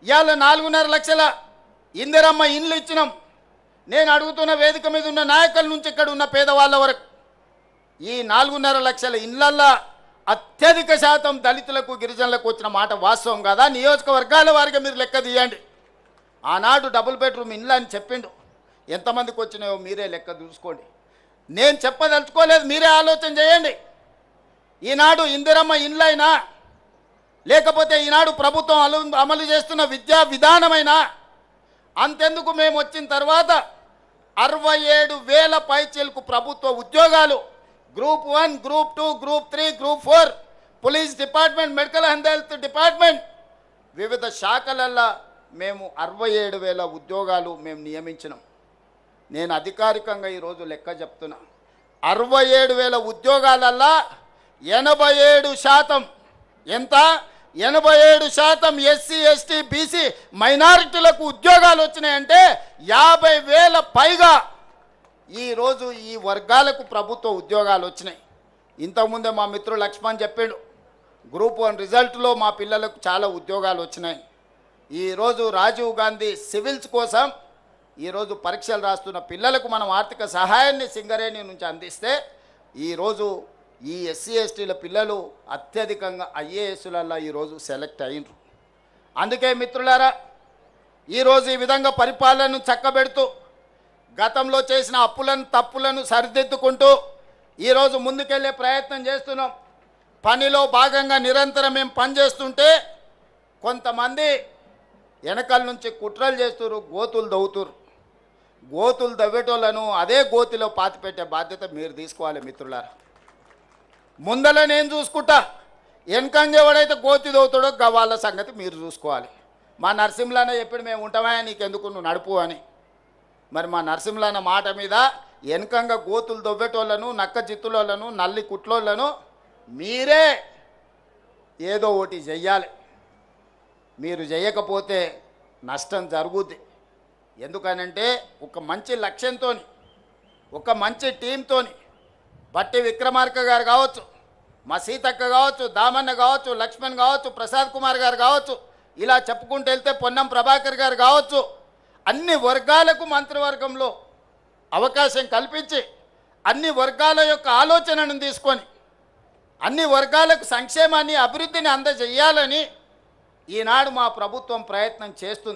ఇవాళ 4.5 లక్షల ఇందిరమ్మ ఇండ్లు ఇచ్చినాం. నేను అడుగుతున్న వేదిక మీద ఉన్న నాయకుల నుంచి ఇక్కడ ఉన్న పేదవాళ్ళ వరకు ఈ 4.5 లక్షల ఇండ్లల్లో అత్యధిక శాతం దళితులకు గిరిజనులకు వచ్చిన మాట వాస్తవం కదా? నియోజకవర్గాల వారిగా మీరు లెక్క తీయండి. ఆనాడు డబుల్ బెడ్రూమ్ ఇండ్లు అని చెప్పిండు, ఎంతమందికి వచ్చినాయో మీరే లెక్క చూసుకోండి. నేను చెప్పదలుచుకోలేదు, మీరే ఆలోచన చేయండి. ఈనాడు ఇందిరమ్మ ఇండ్లైనా లేకపోతే ఈనాడు ప్రభుత్వం అమలు చేస్తున్న విద్యా విధానమైనా అంతెందుకు మేము వచ్చిన తర్వాత 67,000 పైచీలకు ప్రభుత్వ ఉద్యోగాలు group 1, group 2, group 3, group 4, police department, medical and health department వివిధ శాఖలల్లో మేము 67,000 ఉద్యోగాలు మేము నియమించినాం. నేను అధికారికంగా ఈరోజు లెక్క చెప్తున్నా. 67,000 ఉద్యోగాలల్లో 87% ఎంత? 87% ఎస్సీ, ఎస్టీ, బీసీ మైనారిటీలకు ఉద్యోగాలు వచ్చినాయంటే 50,000 పైగా ఈరోజు ఈ వర్గాలకు ప్రభుత్వ ఉద్యోగాలు వచ్చినాయి. ఇంతకుముందే మా మిత్రుడు లక్ష్మణ్ చెప్పిండు, గ్రూప్ 1 రిజల్ట్లో మా పిల్లలకు చాలా ఉద్యోగాలు వచ్చినాయి. ఈరోజు రాజీవ్ గాంధీ సివిల్స్ కోసం ఈరోజు పరీక్షలు రాస్తున్న పిల్లలకు మనం ఆర్థిక సహాయాన్ని సింగరేణి నుంచి అందిస్తే ఈరోజు ఈ ఎస్సీ, ఎస్టీల పిల్లలు అత్యధికంగా ఐఏఎస్లలో ఈరోజు సెలెక్ట్ అయినరు. అందుకే మిత్రులారా, ఈరోజు ఈ విధంగా పరిపాలనను చక్కబెడుతూ గతంలో చేసిన అప్పులను తప్పులను సరిదిద్దుకుంటూ ఈరోజు ముందుకెళ్ళే ప్రయత్నం చేస్తున్నాం. పనిలో భాగంగా నిరంతరం మేము పనిచేస్తుంటే కొంతమంది వెనకాల నుంచి కుట్రలు చేస్తున్నారు, గోతులు దవ్వుతున్నారు. గోతులు దవ్వేటోళ్ళను అదే గోతిలో పాతిపెట్టే బాధ్యత మీరు తీసుకోవాలి మిత్రులారా. ముందల నేను చూసుకుంటా, వెనకంగా ఎవడైతే గోతి దవ్వుతాడో వాళ్ళ సంగతి మీరు చూసుకోవాలి. మా నరసింహులన్న చెప్పాడు, మేము ఉంటామా నీకెందుకు, నువ్వు నడుపు అని. మరి మా నరసింహులన్న మాట మీద వెనకంగా గోతులు దవ్వేటోళ్ళను, నక్క జిత్తులోళ్ళను, నల్లి కుట్లోళ్ళను మీరే ఏదో ఒకటి చెయ్యాలి. మీరు చేయకపోతే నష్టం జరుగుద్ది. ఎందుకనంటే ఒక మంచి లక్ష్యంతో, ఒక మంచి టీంతో బట్టి విక్రమార్క గారు కావచ్చు, మా సీతక్క కావచ్చు, దామన్న కావచ్చు, లక్ష్మణ్ కావచ్చు, ప్రసాద్ కుమార్ గారు కావచ్చు, ఇలా చెప్పుకుంటూ వెళ్తే పొన్నం ప్రభాకర్ గారు కావచ్చు, అన్ని వర్గాలకు మంత్రివర్గంలో అవకాశం కల్పించి అన్ని వర్గాల యొక్క ఆలోచనను తీసుకొని అన్ని వర్గాలకు సంక్షేమాన్ని, అభివృద్ధిని అందజేయాలని ఈనాడు మా ప్రభుత్వం ప్రయత్నం చేస్తుంది.